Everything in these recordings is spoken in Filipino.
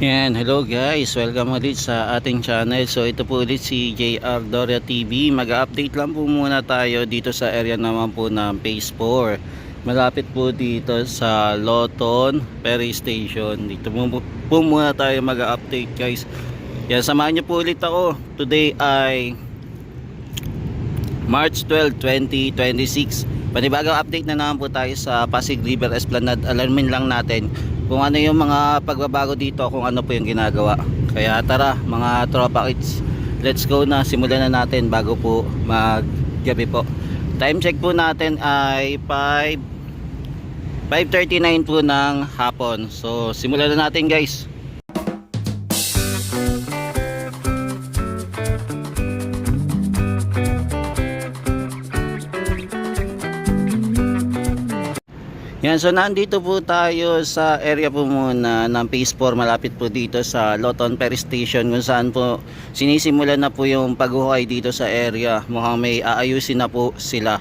Yan, hello guys, welcome ulit sa ating channel. So ito po ulit si JR Doria TV. Mag-update lang po muna tayo dito sa area naman po ng Phase 4. Malapit po dito sa Loton Ferry Station. Dito po muna tayo mag-update guys. Yan, samahan niyo po ulit ako. Today ay March 12, 2026. Panibagong update na naman po tayo sa Pasig River Esplanade. Alamin lang natin kung ano yung mga pagbabago dito, kung ano po yung ginagawa. Kaya tara mga tropa kids, let's go na, simulan na natin bago po maggabi po. Time check po natin ay 5:39 po ng hapon. So simulan na natin guys. Yan, so nandito po tayo sa area po muna ng Phase 4, malapit po dito sa Loton Ferry Station, kung saan po sinisimulan na po yung paghuhukay dito sa area. Mukhang may aayusin na po sila.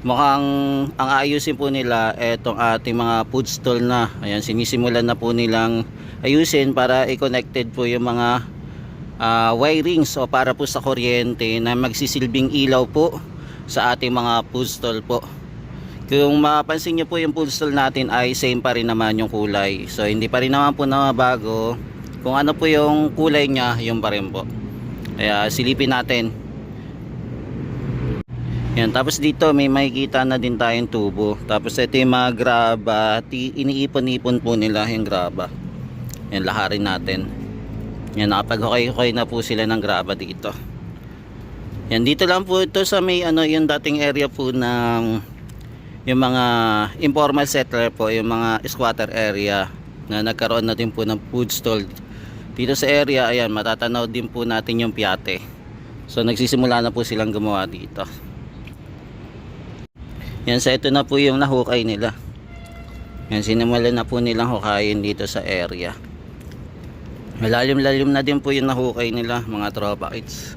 Mukhang ang aayusin po nila etong ating mga food stall na. Ayan, sinisimulan na po nilang ayusin para i-connected po yung mga wirings o para po sa kuryente na magsisilbing ilaw po sa ating mga food stall po. Kung mapapansin nyo po yung food stall natin ay same pa rin naman yung kulay. So hindi pa rin naman po nabago. Kung ano po yung kulay nya, yung pa rin po. Kaya silipin natin. Yan, tapos dito may makikita na din tayong tubo. Tapos ito yung mga graba. Iniipon-ipon po nila yung graba. Yan, laharin natin. Yan, nakapag-hukay-hukay na po sila ng graba dito. Yan, dito lang po ito sa may yung dating area po ng yung mga informal settler po, yung mga squatter area na nagkaroon na din po ng food stall dito sa area. Ayan, matatanaw din po natin yung Piate. So nagsisimula na po silang gumawa dito. Yan, sa ito na po yung nahukay nila. Yan, sinimulan na po nilang hukayin dito sa area. Malalim-lalim na din po yung nahukay nila mga tropa kids.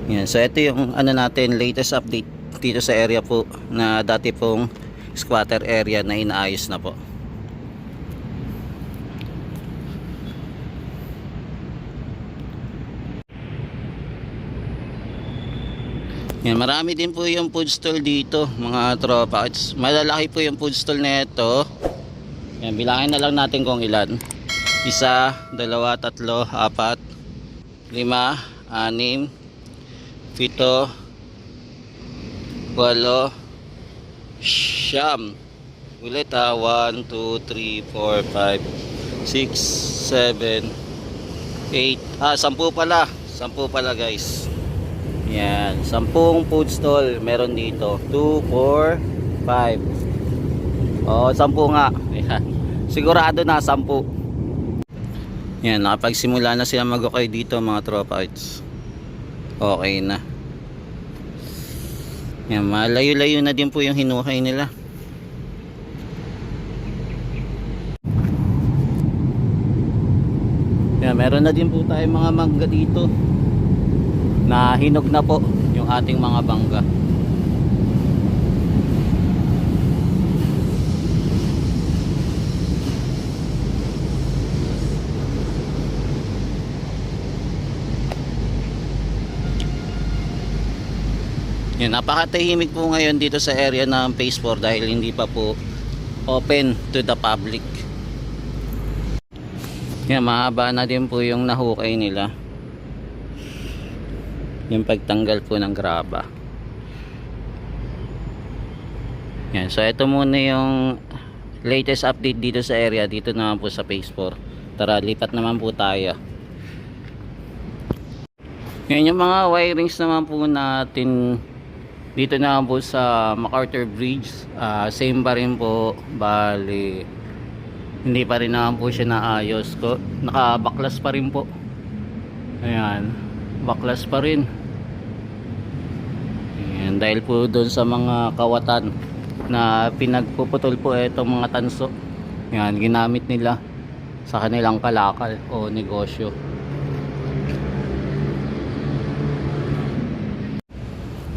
Yan, so ito yung natin, latest update dito sa area po na dati pong squatter area na inaayos na po. Yan, marami din po yung food stall dito mga tropa. Malalaki po yung food stall na ito. Yan, bilangin na lang natin kung ilan. 1, 2, 3, 4, 5, 6, 7, 8, 9, ulit 1, 2, 3, 4, 5, 6, 7, 8, 10 pala, 10 pala guys. Yan, 10 food stall meron dito. 2, 4, 5. 10 nga. Yan, sigurado na 10. Yan, nakapagsimula na sila mag-okay dito mga tropa. Okay na. Yan, malayo-layo na din po yung hinukay nila. Yan, meron na din po tayong mga mangga dito na hinog na po yung ating mga bangga. Yan, napakatahimik po ngayon dito sa area ng Phase 4 dahil hindi pa po open to the public. Yan, mahaba na din po yung nahukay nila. Yung pagtanggal po ng graba. Yan, so ito muna yung latest update dito sa area, dito naman po sa Phase 4. Tara, lipat naman po tayo. Yan, yung mga wirings naman po natin dito na po sa MacArthur Bridge, same pa rin po. Bali, hindi pa rin naman po siya naayos ko. Nakabaklas pa rin po. Ayan, baklas pa rin. Ayan, dahil po doon sa mga kawatan na pinagpuputol po itong mga tanso. Ayan, ginamit nila sa kanilang kalakal o negosyo.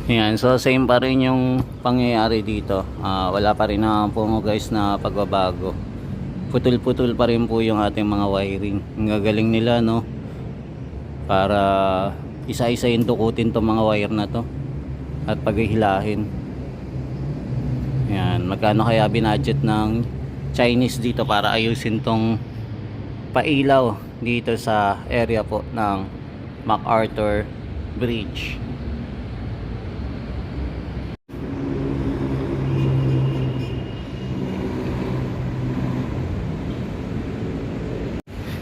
Yan, so same pa rin yung pangyayari dito. Wala pa rin naman po mo guys na pagbabago. Putol-putol pa rin po yung ating mga wiring. Ang gagaling nila, no? Para isa-isa yung dukutin tong mga wire na to at paghihilahin. Yan, magkano kaya binudget ng Chinese dito para ayusin tong pailaw dito sa area po ng MacArthur Bridge.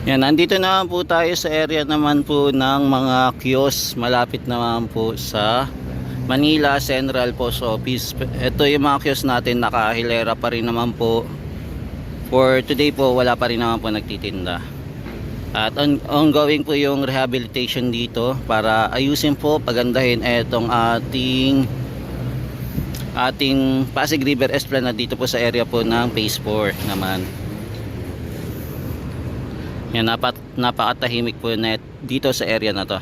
Yan, nandito naman po tayo sa area naman po ng mga kiosk. Malapit naman po sa Manila Central Post Office. Ito yung mga kiosk natin, nakahilera pa rin naman po. For today po, wala pa rin naman po nagtitinda. At ongoing po yung rehabilitation dito para ayusin po, pagandahin etong ating Pasig River Esplanade dito po sa area po ng Phase 4 naman. Yan, napakatahimik po net dito sa area na to.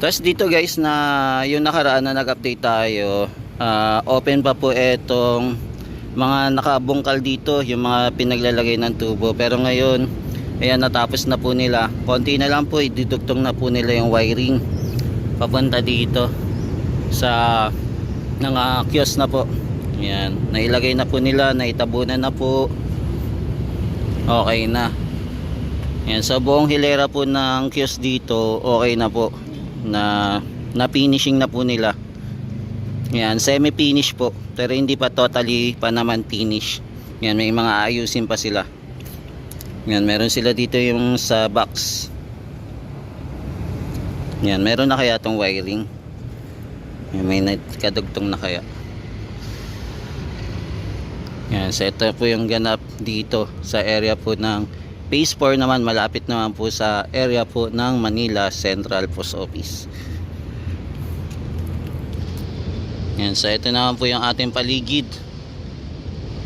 Tapos dito guys, na yung nakaraan na nag-update tayo, open pa po etong mga nakabungkal dito, yung mga pinaglalagay ng tubo. Pero ngayon, ayan, natapos na po nila. Konti na lang po, idudugtong na po nila yung wiring papunta dito sa mga kiosk na po. Yan, nailagay na po nila, naitabunan na po. Okay na. Yan, sa buong hilera po ng kiosk dito, okay na po. Na finishing na po nila. Yan, semi-finish po. Pero hindi pa totally pa naman finish. Yan, may mga ayusin pa sila. Yan, meron sila dito yung sa box. Yan, meron na kaya tong wiring. Yan, may kadugtong na kaya. Yan, so ito po yung ganap dito sa area po ng Phase 4 naman, malapit naman po sa area po ng Manila Central Post Office. Yan, so ito naman po yung ating paligid.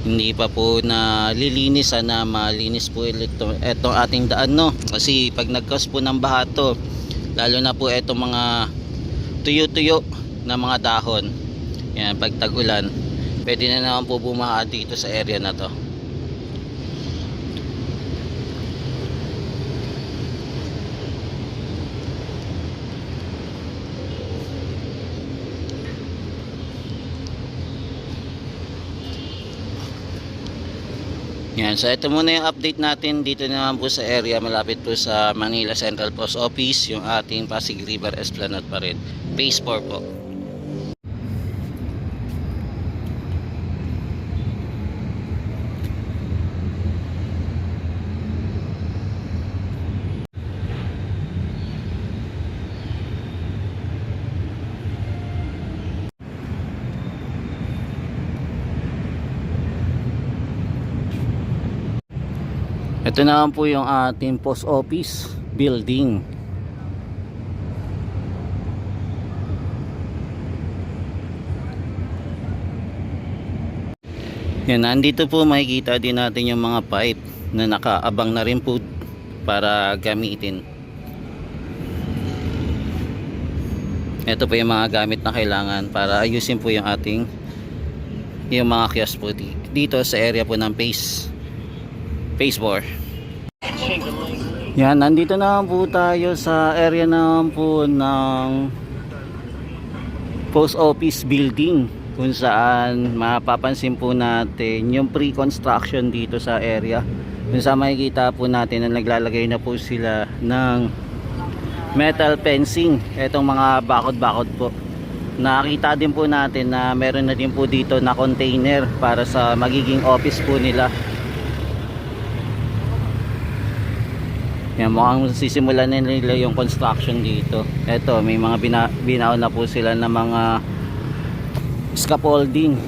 Hindi pa po na lilinis, sana malinis po itong ating daan, no? Kasi pag nagcause po ng baha to, lalo na po itong mga tuyo-tuyo na mga dahon, yan, pag tag-ulan, pwede na naman po bumaha dito sa area na to. Yan, so ito muna yung update natin dito naman po sa area malapit po sa Manila Central Post Office, yung ating Pasig River Esplanade pa rin, Phase 4 po. Ito naman po yung ating post office building. Yan, nandito po makikita din natin yung mga pipe na nakaabang na rin po para gamitin. Ito po yung mga gamit na kailangan para ayusin po yung mga kiosk po dito sa area po ng Phase 4. Yan, nandito na po tayo sa area naman po ng post office building, kung saan mapapansin po natin yung pre-construction dito sa area. Kung saan makikita po natin na naglalagay na po sila ng metal fencing, etong mga bakod-bakod po. Nakita din po natin na meron na din po dito na container para sa magiging office po nila. Yan, mukhang sisimulan na nila yung construction dito. Eto, may mga binaon na po sila ng mga scaffolding.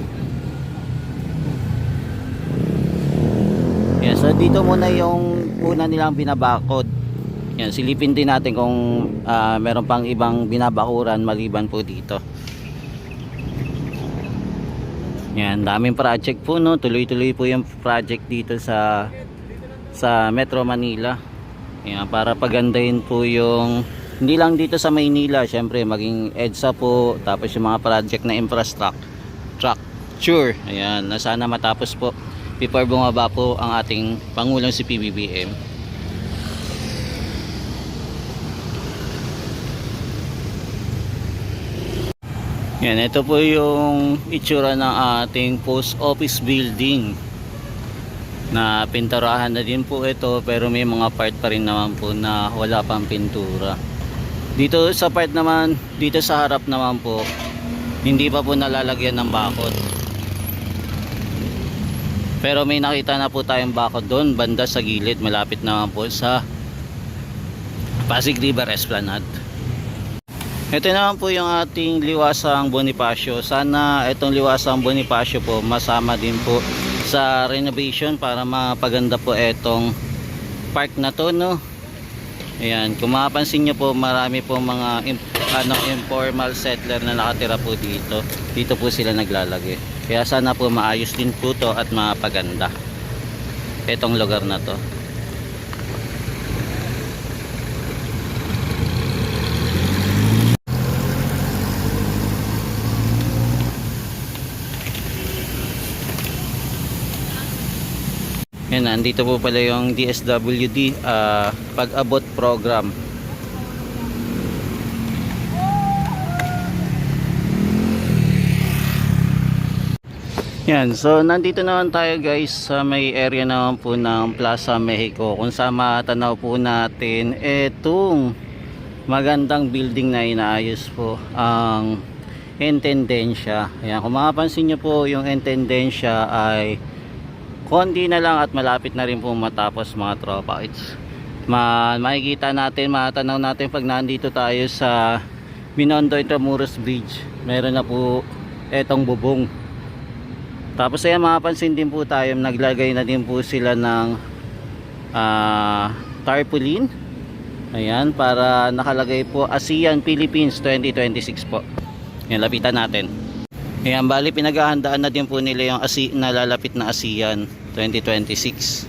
Yan, so dito muna yung una nilang binabakod. Yan, silipin din natin kung meron pang ibang binabakuran maliban po dito. Yan, daming project po, no? Tuloy-tuloy po yung project dito sa Metro Manila. Yan, para pagandahin po yung Hindi lang dito sa Maynila, syempre maging EDSA po, tapos yung mga project na infrastructure. Ayan, na sana matapos po before bumaba po ang ating Pangulong si PBBM. Yan, ito po yung itsura ng ating post office building na pinturahan na din po ito, pero may mga part pa rin naman po na wala pang pintura. Dito sa part naman, dito sa harap naman po, hindi pa po nalalagyan ng bakod. Pero may nakita na po tayong bakod doon banda sa gilid, malapit naman po sa Pasig River Esplanade. Ito naman po yung ating Liwasang Bonifacio. Sana itong Liwasang Bonifacio po masama din po sa renovation para mapaganda po itong park na to, no? Ayan, kung mapapansin nyo po, marami po mga informal settler na nakatira po dito. Dito po sila naglalagay. Kaya sana po maayos din po to at mapaganda itong lugar na to. Yan, nandito po pala yung DSWD pag-abot program. Yan, so nandito naman tayo guys sa may area naman po ng Plaza Mexico, kung saan matanaw po natin etong magandang building na inaayos po ang Intendensya. Ayan, kung mapapansin nyo po, yung Intendensya ay konti na lang at malapit na rin po matapos mga tropa. Makikita natin, matanaw natin pag nandito tayo sa Binondo Intramuros Bridge. Meron na po etong bubong. Tapos ayan, mapapansin din po tayo, naglagay na din po sila ng tarpaulin. Ayan, para nakalagay po ASEAN Philippines 2026 po. Ayan, lapitan natin. Ayan, bali pinaghahandaan na din po nila yung nalalapit na ASEAN 2026.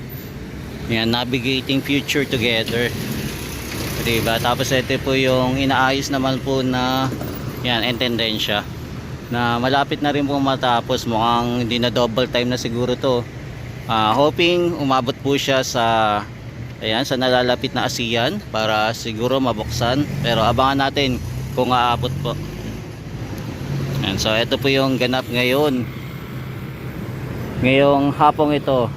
Ayan, Navigating Future Together. Diba? Tapos ito po yung inaayos naman po na yan, Intendensya, na malapit na rin po matapos. Mukhang hindi na double time na siguro to. Hoping umabot po siya sa ayan, sa nalalapit na ASEAN para siguro mabuksan. Pero abangan natin kung aabot po. Ayan, so ito po yung ganap ngayon, ngayong hapong ito.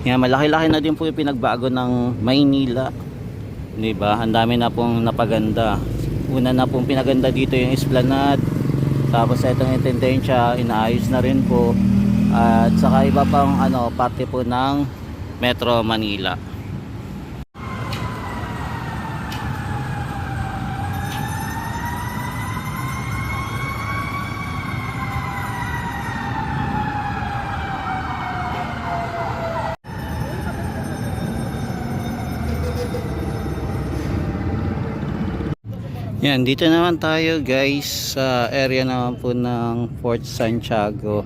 Yan, malaki-laki na din po yung pinagbago ng Maynila, diba? Ang dami na pong napaganda. Una na pong pinaganda dito yung Esplanade, tapos itong Intendensya inaayos na rin po, at saka iba pang parte po ng Metro Manila. Yan, dito naman tayo guys sa area naman po ng Fort Santiago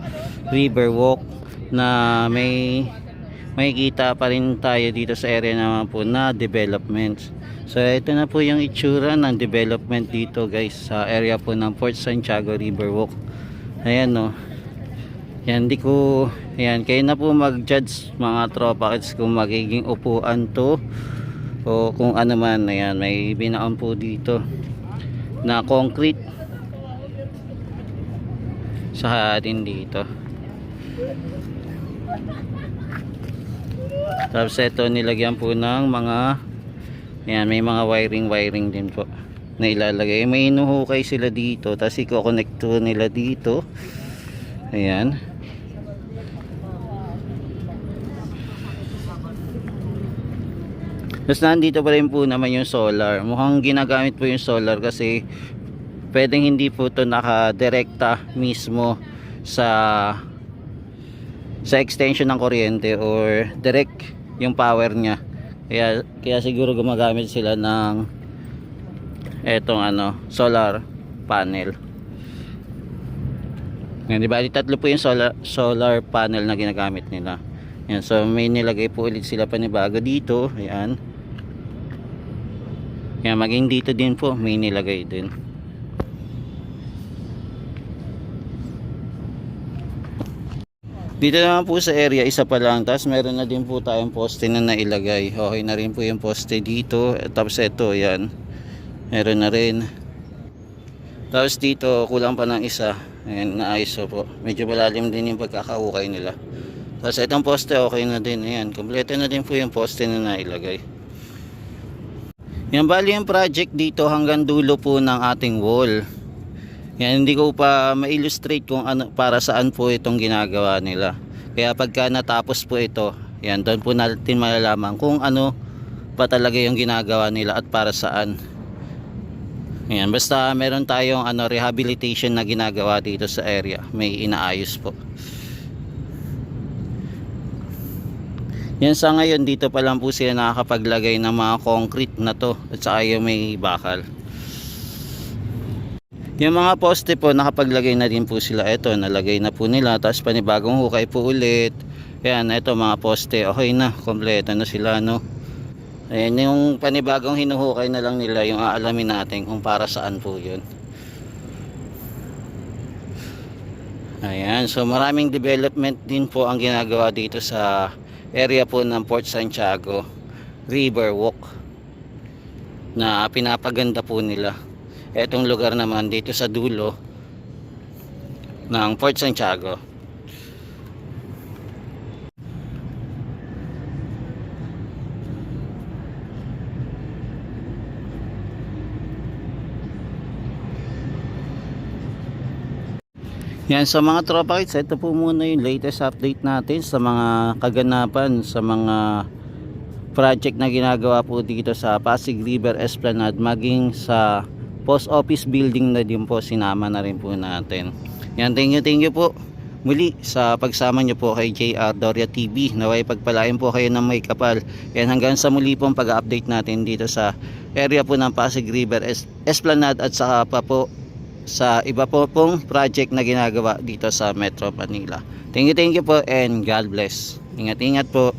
Riverwalk, na may makikita pa rin tayo dito sa area naman po na development. So ito na po yung itsura ng development dito guys sa area po ng Fort Santiago Riverwalk. Ayan, no. Yan, ayan, kayo na po mag-judge mga tropa kids kung magiging upuan to o kung ano man. Ayan, may binaon po dito na concrete sa atin dito. Tapos ito nilagyan po ng mga ayan, may mga wiring din po na ilalagay. May inuhukay sila dito, tapos i-connect to nila dito. Ayan. Tapos nandito pa rin po naman yung solar. Mukhang ginagamit po yung solar kasi pwedeng hindi po ito nakadirekta mismo sa extension ng kuryente or direct yung power niya. Kaya siguro gumagamit sila ng etong solar panel. Yan, di ba? Tatlo po yung solar panel na ginagamit nila. Yan, so may nilagay po ulit sila panibago dito. Ayan. Yan, maging dito din po may nilagay din. Dito naman po sa area, isa pa lang. Tapos meron na din po tayong poste na nailagay. Okay na rin po yung poste dito. Tapos ito, yan. Meron na rin. Tapos dito, kulang pa ng isa. Ayan, naayos po. Medyo malalim din yung pagkakahukay nila. Tapos itong poste, okay na din. Ayan, kompleto na din po yung poste na nailagay. Yan, bali yung project dito hanggang dulo po ng ating wall. Yan, hindi ko pa ma-illustrate kung ano, para saan po itong ginagawa nila. Kaya pagka natapos po ito, yan, doon po natin malalaman kung ano pa talaga yung ginagawa nila at para saan. Yan, basta meron tayong rehabilitation na ginagawa dito sa area. May inaayos po. Yan, sa ngayon dito pa lang po sila nakakapaglagay ng mga concrete na to at saka yung may bakal. Yung mga poste po nakapaglagay na din po sila. Ito, nalagay na po nila. Tapos panibagong hukay po ulit. Ayan, ito mga poste, okay na, kompleto na sila, no. Ayan, yung panibagong hinuhukay na lang nila yung aalamin natin kung para saan po yun. Ayan, so maraming development din po ang ginagawa dito sa area po ng Port Santiago River Walk na pinapaganda po nila. Etong lugar naman dito sa dulo ng Port Santiago. Yan, sa mga tropa kids, ito po muna yung latest update natin sa mga kaganapan, sa mga project na ginagawa po dito sa Pasig River Esplanade, maging sa post office building na din po, sinama na rin po natin. Yan, thank you po muli sa pagsama nyo po kay JR Doria TV. Naway pagpalain po kayo ng may kapal. Yan, hanggang sa muli pong pag-update natin dito sa area po ng Pasig River Esplanade at saka pa po sa iba po pong project na ginagawa dito sa Metro Manila. Thank you po and God bless. Ingat-ingat po.